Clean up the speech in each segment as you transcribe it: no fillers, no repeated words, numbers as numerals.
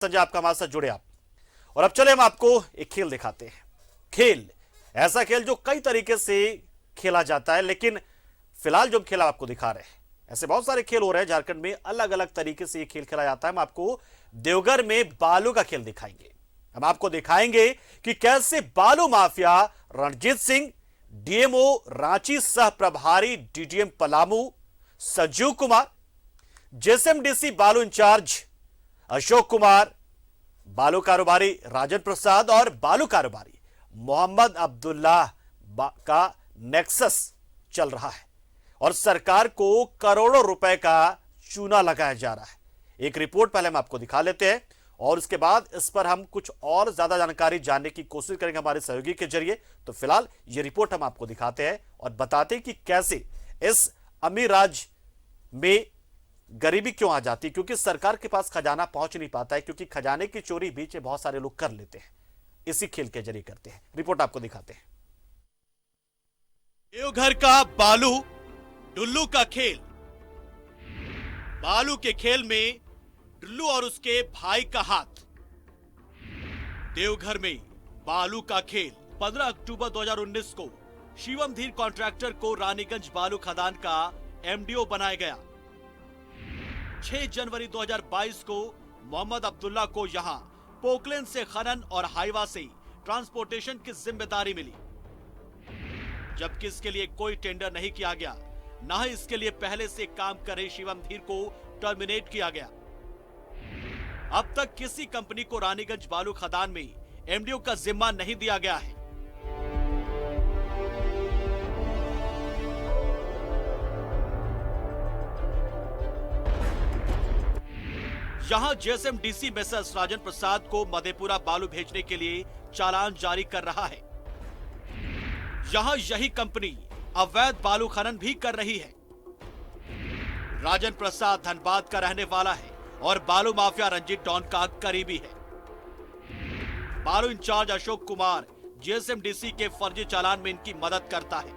संजय आपका हमारे साथ जुड़े आप। और अब चले हम आपको एक खेल दिखाते हैं। खेल ऐसा खेल जो कई तरीके से खेला जाता है, लेकिन फिलहाल जो खेल आपको दिखा रहे हैं, ऐसे बहुत सारे खेल हो रहे हैं झारखंड में, अलग अलग तरीके से ये खेल खेला जाता है। हम आपको देवघर में बालू का खेल दिखाएंगे। हम आपको दिखाएंगे कि कैसे बालू माफिया रणजीत सिंह, डीएमओ रांची सह प्रभारी डीडीएम पलामू संजीव कुमार, जेएसएमडीसी बालू इंचार्ज अशोक कुमार, बालू कारोबारी राजन प्रसाद और बालू कारोबारी मोहम्मद अब्दुल्ला का नेक्सस चल रहा है और सरकार को करोड़ों रुपए का चूना लगाया जा रहा है। एक रिपोर्ट पहले हम आपको दिखा लेते हैं और उसके बाद इस पर हम कुछ और ज्यादा जानकारी जानने की कोशिश करेंगे हमारे सहयोगी के जरिए। तो फिलहाल ये रिपोर्ट हम आपको दिखाते हैं और बताते हैं कि कैसे इस अमीर राज्य में गरीबी क्यों आ जाती है, क्योंकि सरकार के पास खजाना पहुंच नहीं पाता है, क्योंकि खजाने की चोरी बीच में बहुत सारे लोग कर लेते हैं। इसी खेल के जरिए करते हैं। रिपोर्ट आपको दिखाते हैं। देवघर का बालू डुल्लू का खेल। बालू के खेल में डुल्लू और उसके भाई का हाथ। देवघर में बालू का खेल 15 अक्टूबर 2019 को शिवम धीर कॉन्ट्रैक्टर को रानीगंज बालू खदान का एमडीओ बनाया गया। 6 जनवरी 2022 को मोहम्मद अब्दुल्ला को यहां पोकलेन से खनन और हाईवा से ट्रांसपोर्टेशन की जिम्मेदारी मिली, जबकि इसके लिए कोई टेंडर नहीं किया गया, न ही इसके लिए पहले से काम कर रहे शिवम धीर को टर्मिनेट किया गया। अब तक किसी कंपनी को रानीगंज बालू खदान में एमडीओ का जिम्मा नहीं दिया गया है। यहां जेएसएमडीसी मेसर्स राजन प्रसाद को मधेपुरा बालू भेजने के लिए चालान जारी कर रहा है। यहां यही कंपनी अवैध बालू खनन भी कर रही है। राजन प्रसाद धनबाद का रहने वाला है और बालू माफिया रंजीत डॉन का करीबी है। बालू इंचार्ज अशोक कुमार जेएसएमडीसी के फर्जी चालान में इनकी मदद करता है।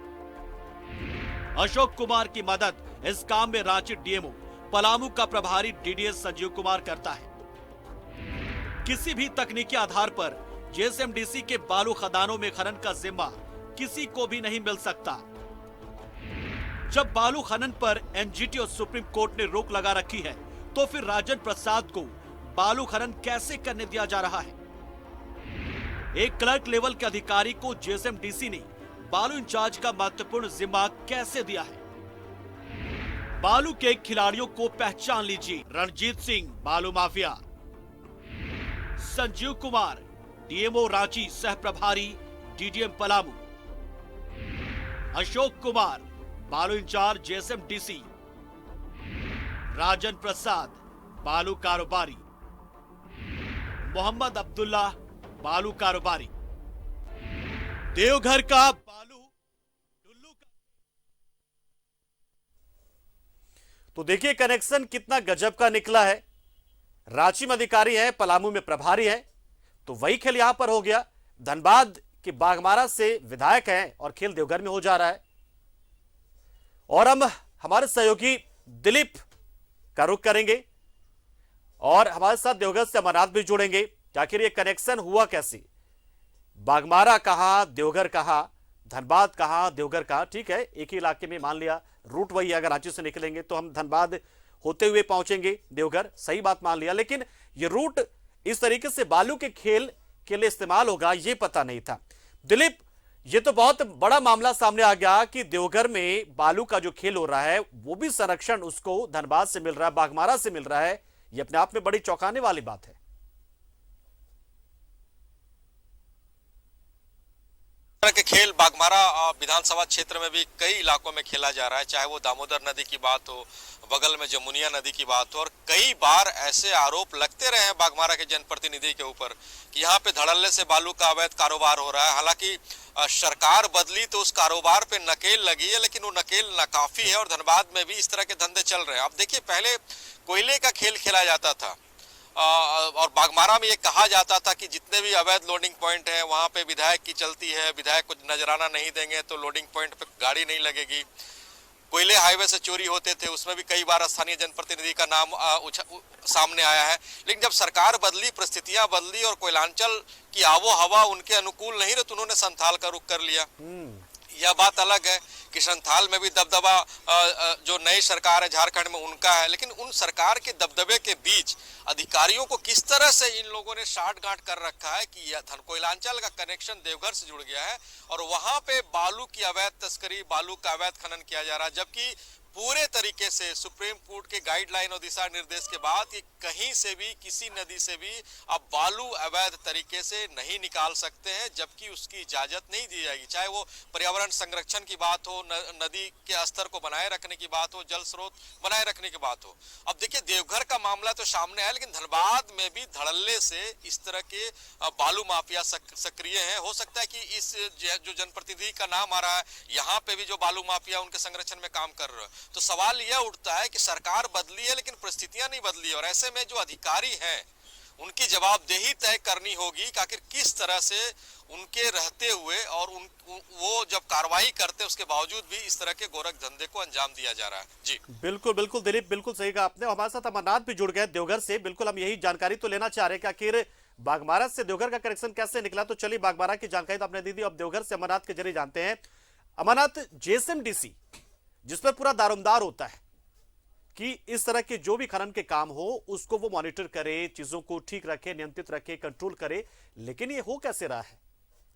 अशोक कुमार की मदद इस काम में रांची डीएमओ पलामू का प्रभारी डीडीएस संजीव कुमार करता है। किसी भी तकनीकी आधार पर जेएसएमडीसी के बालू खदानों में खनन का जिम्मा किसी को भी नहीं मिल सकता। जब बालू खनन पर एनजीटी और सुप्रीम कोर्ट ने रोक लगा रखी है, तो फिर राजन प्रसाद को बालू खनन कैसे करने दिया जा रहा है? एक क्लर्क लेवल के अधिकारी को जेएसएमडीसी ने बालू इंचार्ज का महत्वपूर्ण जिम्मा कैसे दिया है? बालू के खिलाड़ियों को पहचान लीजिए। रणजीत सिंह बालू माफिया, संजीव कुमार डीएमओ रांची सह प्रभारी डीडीएम पलामू, अशोक कुमार बालू इंचार्ज जेएसएमडीसी, राजन प्रसाद बालू कारोबारी, मोहम्मद अब्दुल्ला बालू कारोबारी। देवघर का बालू डुल्लू का। तो देखिए कनेक्शन कितना गजब का निकला है। रांची में अधिकारी है, पलामू में प्रभारी है, तो वही खेल यहां पर हो गया। धनबाद के बागमारा से विधायक हैं और खेल देवघर में हो जा रहा है। और हम हमारे सहयोगी दिलीप का रुख करेंगे और हमारे साथ देवघर से अमरनाथ भी जुड़ेंगे कि आखिर ये कनेक्शन हुआ कैसे। बागमारा कहां, देवघर कहां, धनबाद कहां, देवघर कहां। ठीक है, एक ही इलाके में, मान लिया रूट वही है। अगर रांची से निकलेंगे तो हम धनबाद होते हुए पहुंचेंगे देवघर, सही बात मान लिया, लेकिन ये रूट इस तरीके से बालू के खेल के लिए इस्तेमाल होगा ये पता नहीं था। दिलीप, ये तो बहुत बड़ा मामला सामने आ गया कि देवघर में बालू का जो खेल हो रहा है वो भी संरक्षण उसको धनबाद से मिल रहा है, बागमारा से मिल रहा है। ये अपने आप में बड़ी चौंकाने वाली बात है। के खेल बागमारा विधानसभा क्षेत्र में भी कई इलाकों में खेला जा रहा है, चाहे वो दामोदर नदी की बात हो, बगल में जमुनिया नदी की बात हो। और कई बार ऐसे आरोप लगते रहे हैं बागमारा के जनप्रतिनिधि के ऊपर कि यहाँ पे धड़ल्ले से बालू का अवैध कारोबार हो रहा है। हालांकि सरकार बदली तो उस कारोबार पे नकेल लगी है, लेकिन वो नकेल नाकाफी है और धनबाद में भी इस तरह के धंधे चल रहे हैं। अब देखिए, पहले कोयले का खेल खेला जाता था और बागमारा में ये कहा जाता था कि जितने भी अवैध लोडिंग पॉइंट हैं वहां पे विधायक की चलती है, विधायक को नजराना नहीं देंगे तो लोडिंग पॉइंट पे गाड़ी नहीं लगेगी। कोयले हाईवे से चोरी होते थे, उसमें भी कई बार स्थानीय जनप्रतिनिधि का नाम सामने आया है। लेकिन जब सरकार बदली, परिस्थितियां बदली और कोयलांचल की आबो हवा उनके अनुकूल नहीं रही तो उन्होंने संथाल का रुख कर लिया। यह बात अलग है कि संथाल में भी दबदबा जो नई सरकार है झारखंड में उनका है, लेकिन उन सरकार के दबदबे के बीच अधिकारियों को किस तरह से इन लोगों ने साठगांठ कर रखा है कि यह कोयलांचल का कनेक्शन देवघर से जुड़ गया है और वहां पे बालू की अवैध तस्करी, बालू का अवैध खनन किया जा रहा है, जबकि पूरे तरीके से सुप्रीम कोर्ट के गाइडलाइन और दिशा निर्देश के बाद कि कहीं से भी किसी नदी से भी अब बालू अवैध तरीके से नहीं निकाल सकते हैं, जबकि उसकी इजाजत नहीं दी जाएगी। चाहे वो पर्यावरण संरक्षण की बात हो, नदी के स्तर को बनाए रखने की बात हो, जल स्रोत बनाए रखने की बात हो। अब देखिए देवघर का मामला तो सामने आया, लेकिन धनबाद में भी धड़ल्ले से इस तरह के बालू माफिया सक्रिय हैं। हो सकता है कि इस जो जनप्रतिनिधि का नाम आ रहा है यहाँ पे भी जो बालू माफिया उनके संरक्षण में काम कर रहे हैं, तो सवाल यह उठता है कि सरकार बदली है लेकिन परिस्थितियां नहीं बदली और ऐसे में जो अधिकारी हैं उनकी जवाबदेही तय करनी होगी कि आखिर किस तरह से उनके रहते हुए और वो जब कार्रवाई करते उसके बावजूद भी इस तरह के गोरख धंधे को अंजाम दिया जा रहा है। जी बिल्कुल बिल्कुल दिलीप, बिल्कुल सही कहा आपने। हमारे साथ अमरनाथ भी जुड़ गए देवघर से। बिल्कुल हम यही जानकारी तो लेना चाह रहे हैं कि आखिर बागमारा से देवघर का कनेक्शन कैसे निकला। तो चलिए बागमारा की जानकारी तो आपने दी दी, अब देवघर से अमरनाथ के जरिए जानते हैं। अमरनाथ, जेएसएमडीसी जिसमें पूरा दारोमदार होता है कि इस तरह के जो भी खनन के काम हो उसको वो मॉनिटर करे, चीजों को ठीक रखे, नियंत्रित रखे, कंट्रोल करे, लेकिन ये हो कैसे रहा है?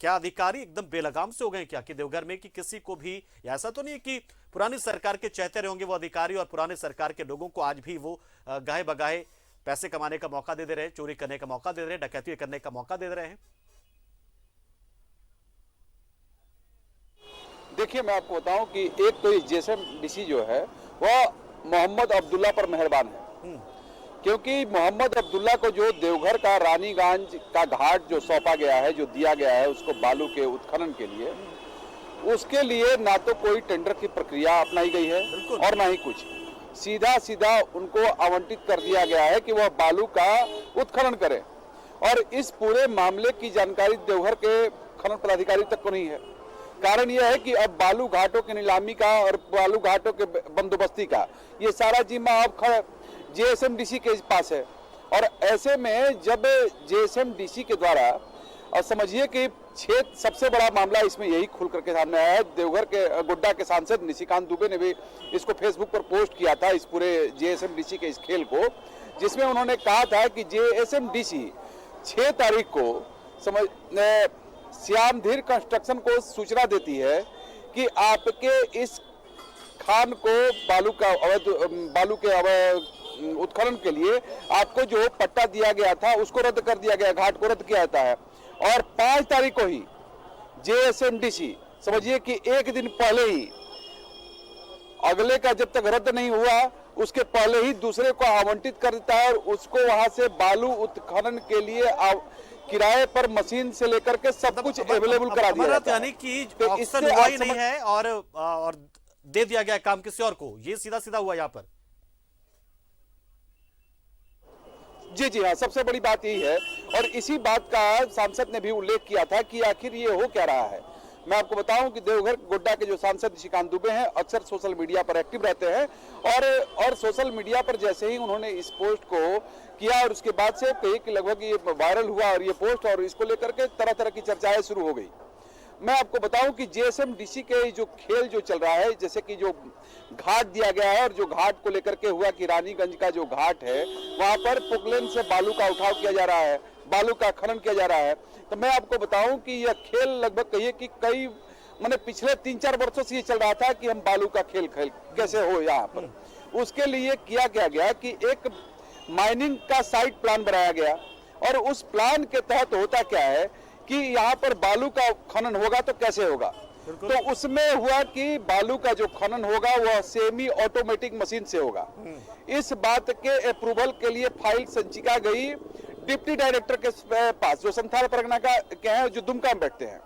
क्या अधिकारी एकदम बेलगाम से हो गए क्या कि देवघर में कि किसी को भी, ऐसा तो नहीं है कि पुरानी सरकार के चहते होंगे वो अधिकारी और पुरानी सरकार के लोगों को आज भी वो गाहे बगाहे पैसे कमाने का मौका दे दे रहे हैं, चोरी करने का मौका दे रहे हैं, डकैती करने का मौका दे रहे हैं? देखिए मैं आपको बताऊं कि एक तो जेएसएमडीसी जो है वह मोहम्मद अब्दुल्ला पर मेहरबान है, क्योंकि मोहम्मद अब्दुल्ला को जो देवघर का रानीगंज का घाट जो सौंपा गया है, जो दिया गया है उसको बालू के उत्खनन के लिए, उसके लिए ना तो कोई टेंडर की प्रक्रिया अपनाई गई है और ना ही कुछ, सीधा सीधा उनको आवंटित कर दिया गया है कि वह बालू का उत्खनन करें। और इस पूरे मामले की जानकारी देवघर के खनन पदाधिकारी तक को नहीं है। कारण यह है कि अब बालू घाटों की नीलामी का और बालू घाटों के बंदोबस्ती का ये सारा जिम्मा अब जेएसएमडीसी के पास है। और ऐसे में जब जेएसएमडीसी के द्वारा, और समझिए कि क्षेत्र सबसे बड़ा मामला इसमें यही खुल करके सामने आया है। देवघर के गोड्डा के सांसद निशिकांत दुबे ने भी इसको फेसबुक पर पोस्ट किया था, इस पूरे जेएसएमडीसी के इस खेल को, जिसमें उन्होंने कहा था कि जेएसएमडीसी 6 तारीख को श्यामधीर कंस्ट्रक्शन को सूचना देती है कि आपके इस खान को बालू के अवैध उत्खनन के लिए आपको जो पट्टा दिया गया था उसको रद्द कर दिया गया, घाट को रद्द किया जाता है। और 5 तारीख को ही जेएसएमडीसी, समझिए कि एक दिन पहले ही, अगले का जब तक रद्द नहीं हुआ उसके पहले ही दूसरे को आवंटित कर देता है और उसको वहां से बालू उत्खनन के लिए किराए पर मशीन से लेकर के सब कुछ अवेलेबल करा दिया जाता है। यानी कि ऑक्शन हुआ ही नहीं है और दे दिया गया काम किसी और को, ये सीधा सीधा हुआ यहाँ पर। जी हाँ, सबसे बड़ी बात यही है। और इसी बात का सांसद ने भी उल्लेख किया था कि आखिर ये हो क्या रहा है। मैं आपको बताऊं कि देवघर गोड्डा के जो सांसद निशिकांत दुबे हैं अक्सर सोशल मीडिया पर एक्टिव रहते हैं और सोशल मीडिया पर जैसे ही उन्होंने इस पोस्ट को किया और उसके बाद से कही कि लगभग ये वायरल हुआ और ये पोस्ट, और इसको लेकर के तरह तरह की चर्चाएं शुरू हो गई। मैं आपको बताऊं कि जेएसएमडीसी के जो खेल जो चल रहा है, जैसे कि जो घाट दिया गया है और जो घाट को लेकर के हुआ कि रानीगंज का जो घाट है वहां पर पोकलेन से बालू का उठाव किया जा रहा है, बालू का खनन किया जा रहा है। तो मैं आपको बताऊं कि यह खेल लगभग कहिए कि पिछले 3-4 वर्षों से ये चल रहा था कि हम बालू का खेल कैसे हो यहाँ पर। उसके लिए किया गया कि एक माइनिंग का साइट प्लान बनाया गया और उस प्लान के तहत होता क्या है कि यहाँ पर बालू का खनन होगा तो कैसे होगा। तो उसमें हुआ कि बालू का जो खनन होगा वह सेमी ऑटोमेटिक मशीन से होगा। इस बात के अप्रूवल के लिए फाइल संचिका गई डिप्टी डायरेक्टर के पास, जो संथाल परगना के हैं, जो दुमका में बैठते हैं।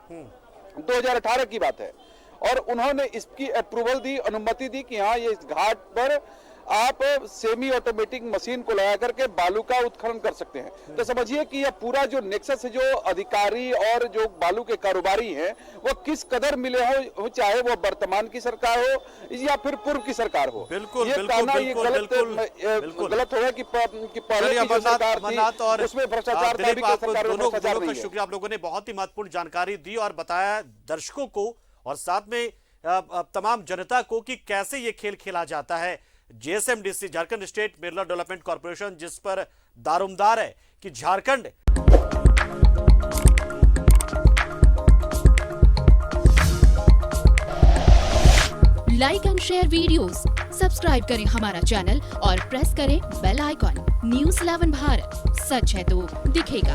2018 की बात है और उन्होंने इसकी अप्रूवल दी, अनुमति दी कि हाँ ये इस घाट पर आप सेमी ऑटोमेटिक मशीन को लगा करके बालू का उत्खनन कर सकते हैं। तो समझिए कि यह पूरा जो नेक्सस जो अधिकारी और जो बालू के कारोबारी हैं वो किस कदर मिले हो, चाहे वो वर्तमान की सरकार हो या फिर पूर्व की सरकार हो। बिल्कुल, ये बिल्कुल, कहना ये बिल्कुल, बिल्कुल। गलत होगा कि पहले चलिए की जो सरकार अमरनाथ थी और उसमें भ्रष्टाचार था, दिलीप, अभी की आपको सरकार में दोनों भ्रष्टाचार का नहीं है। शुक्रिया। आप लोगों ने बहुत ही महत्वपूर्ण जानकारी दी और बताया दर्शकों को और साथ में तमाम जनता को कि कैसे ये खेल खेला जाता है। JSMDC Jharkhand state mineral development corporation जिस पर दारोमदार है कि Jharkhand like and share videos, subscribe करें हमारा चैनल और प्रेस करें बेल आइकॉन। न्यूज़ 11 भारत, सच है तो दिखेगा।